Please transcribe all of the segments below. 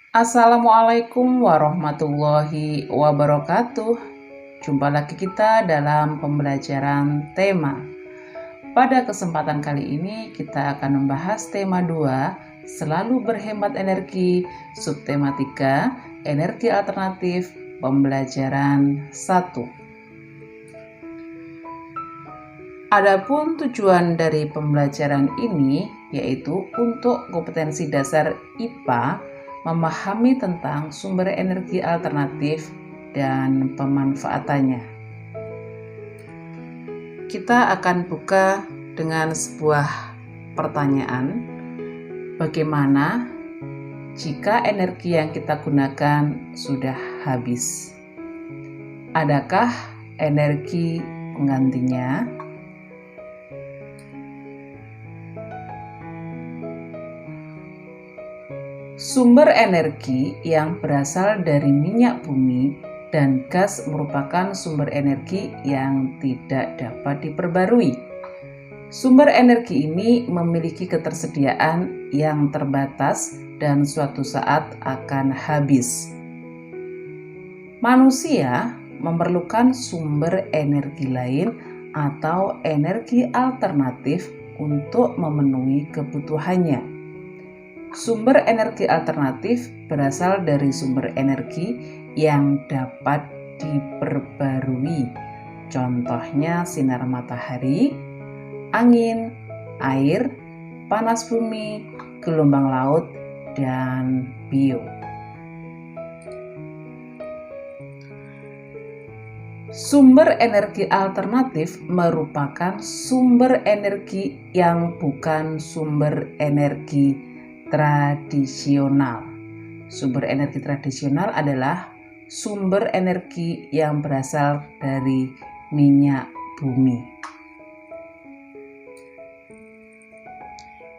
Assalamualaikum warahmatullahi wabarakatuh. Jumpa lagi kita dalam pembelajaran tema. Pada kesempatan kali ini kita akan membahas tema 2, selalu berhemat energi, subtema 3, energi alternatif, pembelajaran 1. Adapun tujuan dari pembelajaran ini yaitu untuk kompetensi dasar IPA memahami tentang sumber energi alternatif dan pemanfaatannya. Kita akan buka dengan sebuah pertanyaan, bagaimana jika energi yang kita gunakan sudah habis? Adakah energi penggantinya? Sumber energi yang berasal dari minyak bumi dan gas merupakan sumber energi yang tidak dapat diperbarui. Sumber energi ini memiliki ketersediaan yang terbatas dan suatu saat akan habis. Manusia memerlukan sumber energi lain atau energi alternatif untuk memenuhi kebutuhannya. Sumber energi alternatif berasal dari sumber energi yang dapat diperbarui. Contohnya sinar matahari, angin, air, panas bumi, gelombang laut, dan bio. Sumber energi alternatif merupakan sumber energi yang bukan sumber energi tradisional. Sumber energi tradisional adalah sumber energi yang berasal dari minyak bumi.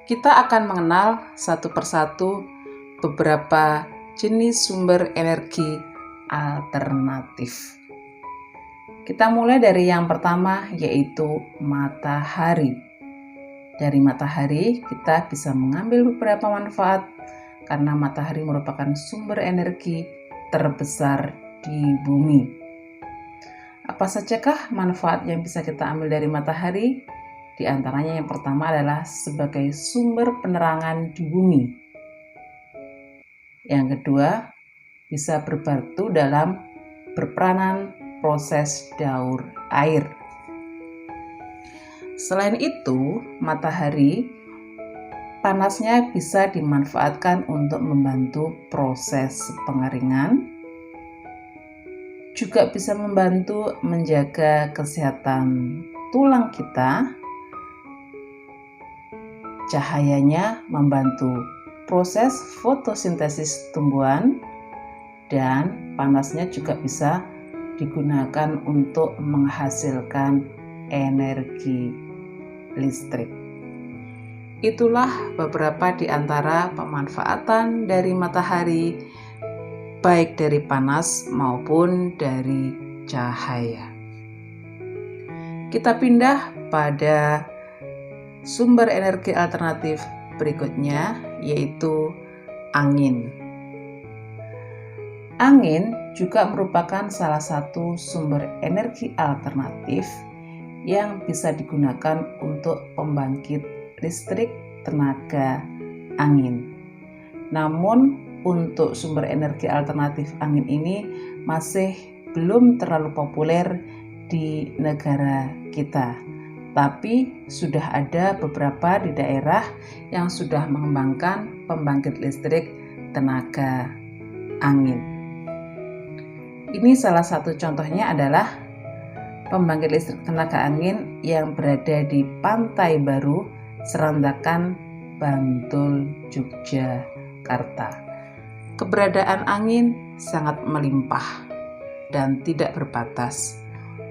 Kita akan mengenal satu persatu beberapa jenis sumber energi alternatif. Kita mulai dari yang pertama, yaitu matahari. Dari matahari kita bisa mengambil beberapa manfaat karena matahari merupakan sumber energi terbesar di bumi. Apa sajakah manfaat yang bisa kita ambil dari matahari? Di antaranya yang pertama adalah sebagai sumber penerangan di bumi. Yang kedua, bisa berbantu dalam berperanan proses daur air. Selain itu, matahari panasnya bisa dimanfaatkan untuk membantu proses pengeringan, juga bisa membantu menjaga kesehatan tulang kita. Cahayanya membantu proses fotosintesis tumbuhan, dan panasnya juga bisa digunakan untuk menghasilkan energi listrik. Itulah beberapa di antara pemanfaatan dari matahari, baik dari panas maupun dari cahaya. Kita pindah pada sumber energi alternatif berikutnya, yaitu angin. Angin juga merupakan salah satu sumber energi alternatif yang bisa digunakan untuk pembangkit listrik tenaga angin. Namun untuk sumber energi alternatif angin ini masih belum terlalu populer di negara kita. Tapi sudah ada beberapa di daerah yang sudah mengembangkan pembangkit listrik tenaga angin. Ini salah satu contohnya adalah pembangkit listrik tenaga angin yang berada di Pantai Baru, Serantakan, Bantul, Yogyakarta. Keberadaan angin sangat melimpah dan tidak berbatas.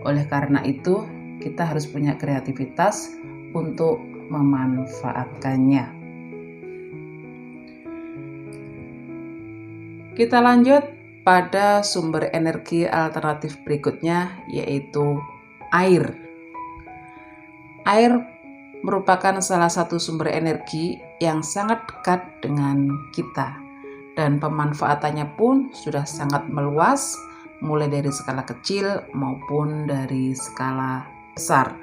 Oleh karena itu, kita harus punya kreativitas untuk memanfaatkannya. Kita lanjut pada sumber energi alternatif berikutnya, yaitu air. Air merupakan salah satu sumber energi yang sangat dekat dengan kita dan pemanfaatannya pun sudah sangat meluas, mulai dari skala kecil maupun dari skala besar.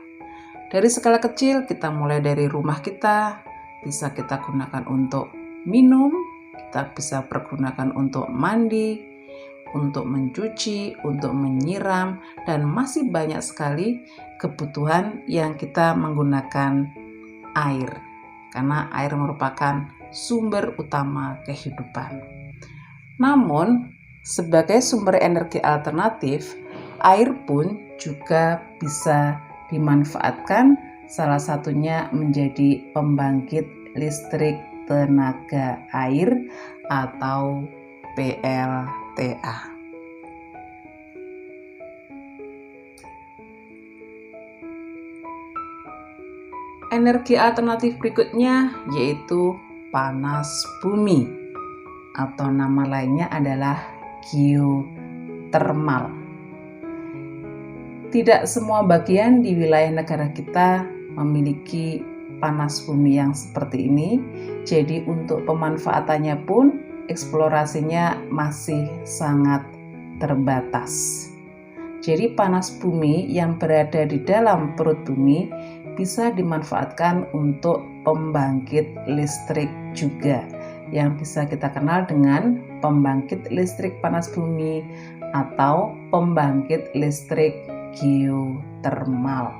Dari skala kecil kita mulai dari rumah kita, bisa kita gunakan untuk minum, kita bisa pergunakan untuk mandi, untuk mencuci, untuk menyiram, dan masih banyak sekali kebutuhan yang kita menggunakan air. Karena air merupakan sumber utama kehidupan. Namun, sebagai sumber energi alternatif, air pun juga bisa dimanfaatkan, salah satunya menjadi pembangkit listrik tenaga air atau PLTA. Energi alternatif berikutnya yaitu panas bumi, atau nama lainnya adalah geotermal. Tidak semua bagian di wilayah negara kita memiliki panas bumi yang seperti ini, jadi untuk pemanfaatannya pun eksplorasinya masih sangat terbatas. Jadi panas bumi yang berada di dalam perut bumi bisa dimanfaatkan untuk pembangkit listrik juga, yang bisa kita kenal dengan pembangkit listrik panas bumi atau pembangkit listrik geotermal.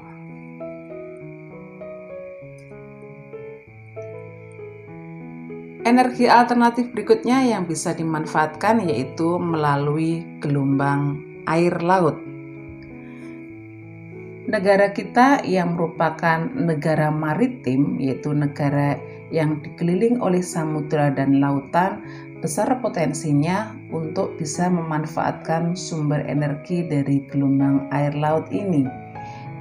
Energi alternatif berikutnya yang bisa dimanfaatkan yaitu melalui gelombang air laut. Negara kita yang merupakan negara maritim, yaitu negara yang dikeliling oleh samudra dan lautan, besar potensinya untuk bisa memanfaatkan sumber energi dari gelombang air laut ini.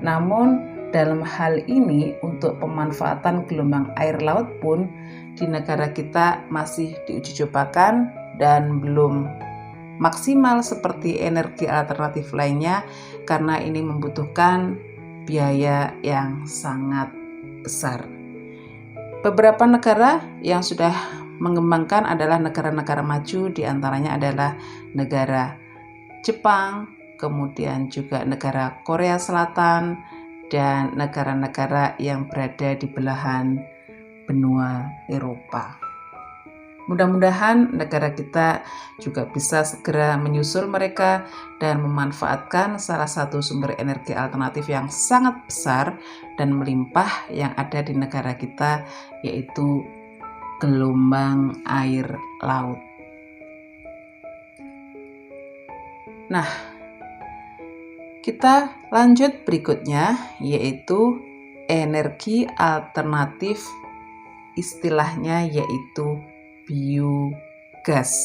Namun, dalam hal ini untuk pemanfaatan gelombang air laut pun di negara kita masih diuji cobakan dan belum maksimal seperti energi alternatif lainnya, karena ini membutuhkan biaya yang sangat besar. Beberapa negara yang sudah mengembangkan adalah negara-negara maju, diantaranya adalah negara Jepang, kemudian juga negara Korea Selatan, dan negara-negara yang berada di belahan benua Eropa. Mudah-mudahan negara kita juga bisa segera menyusul mereka dan memanfaatkan salah satu sumber energi alternatif yang sangat besar dan melimpah yang ada di negara kita, yaitu gelombang air laut. Nah, kita lanjut berikutnya, yaitu energi alternatif, istilahnya yaitu biogas.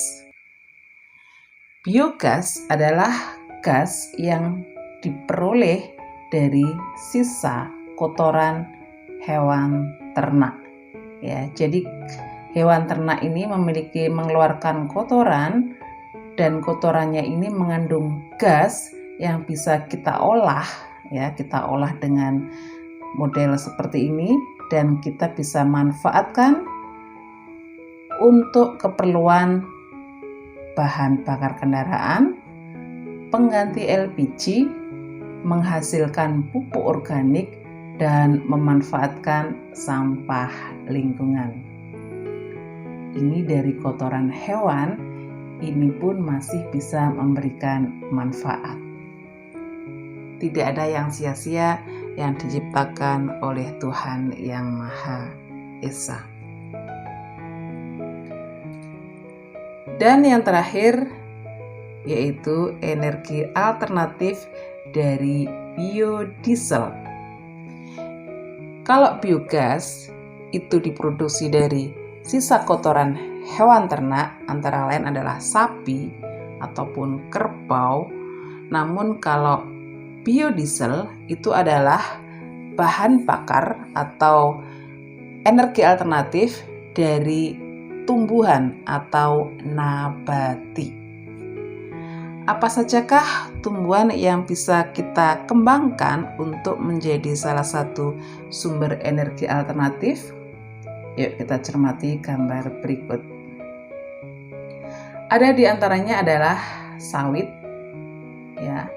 Biogas adalah gas yang diperoleh dari sisa kotoran hewan ternak. Ya, jadi hewan ternak ini mengeluarkan kotoran, dan kotorannya ini mengandung gas yang bisa kita olah, ya, kita olah dengan model seperti ini, dan kita bisa manfaatkan untuk keperluan bahan bakar kendaraan, pengganti LPG, menghasilkan pupuk organik, dan memanfaatkan sampah lingkungan. Ini dari kotoran hewan, ini pun masih bisa memberikan manfaat. Tidak ada yang sia-sia yang diciptakan oleh Tuhan Yang Maha Esa. Dan yang terakhir yaitu energi alternatif dari biodiesel. Kalau biogas itu diproduksi dari sisa kotoran hewan ternak, antara lain adalah sapi ataupun kerbau. Namun kalau biodiesel itu adalah bahan bakar atau energi alternatif dari tumbuhan atau nabati. Apa sajakah tumbuhan yang bisa kita kembangkan untuk menjadi salah satu sumber energi alternatif? Yuk kita cermati gambar berikut. Ada di antaranya adalah sawit, ya.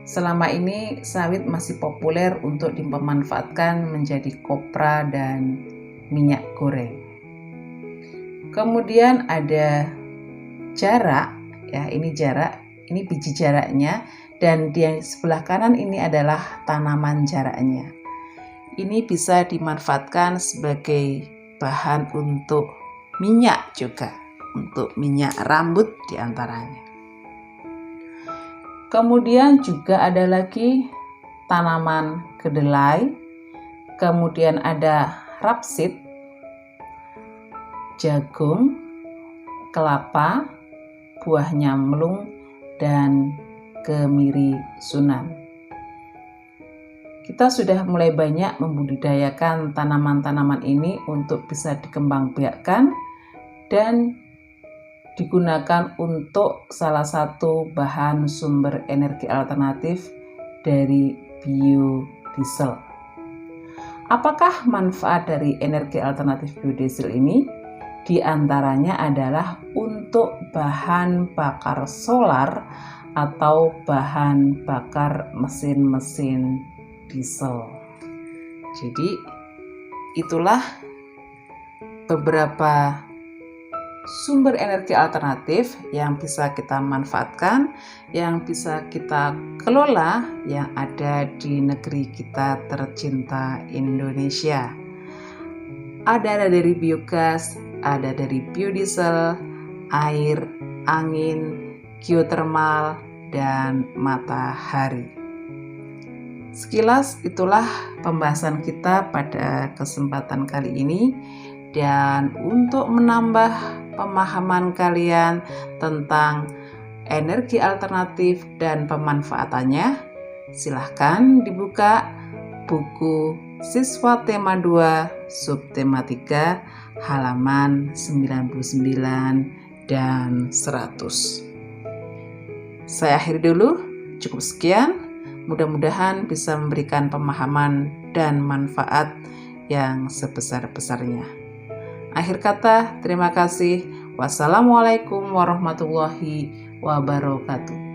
Selama ini sawit masih populer untuk dimanfaatkan menjadi kopra dan minyak goreng. Kemudian ada jarak, ya, ini jarak, ini biji jaraknya, dan di sebelah kanan ini adalah tanaman jaraknya. Ini bisa dimanfaatkan sebagai bahan untuk minyak juga, untuk minyak rambut diantaranya. Kemudian juga ada lagi tanaman kedelai, kemudian ada rapsid, jagung, kelapa, buah nyamlung, dan kemiri Sunan. Kita sudah mulai banyak membudidayakan tanaman-tanaman ini untuk bisa dikembangbiakkan dan digunakan untuk salah satu bahan sumber energi alternatif dari biodiesel. Apakah manfaat dari energi alternatif biodiesel ini? Di antaranya adalah untuk bahan bakar solar atau bahan bakar mesin-mesin diesel. Jadi itulah beberapa sumber energi alternatif yang bisa kita manfaatkan, yang bisa kita kelola, yang ada di negeri kita tercinta Indonesia. Ada dari biogas, ada dari biodiesel, air, angin, geotermal, dan matahari. Sekilas itulah pembahasan kita pada kesempatan kali ini. Dan untuk menambah pemahaman kalian tentang energi alternatif dan pemanfaatannya, silahkan dibuka buku Siswa Tema 2 Subtema 3 halaman 99 dan 100. Saya akhiri dulu, cukup sekian. Mudah-mudahan bisa memberikan pemahaman dan manfaat yang sebesar-besarnya. Akhir kata, terima kasih. Wassalamualaikum warahmatullahi wabarakatuh.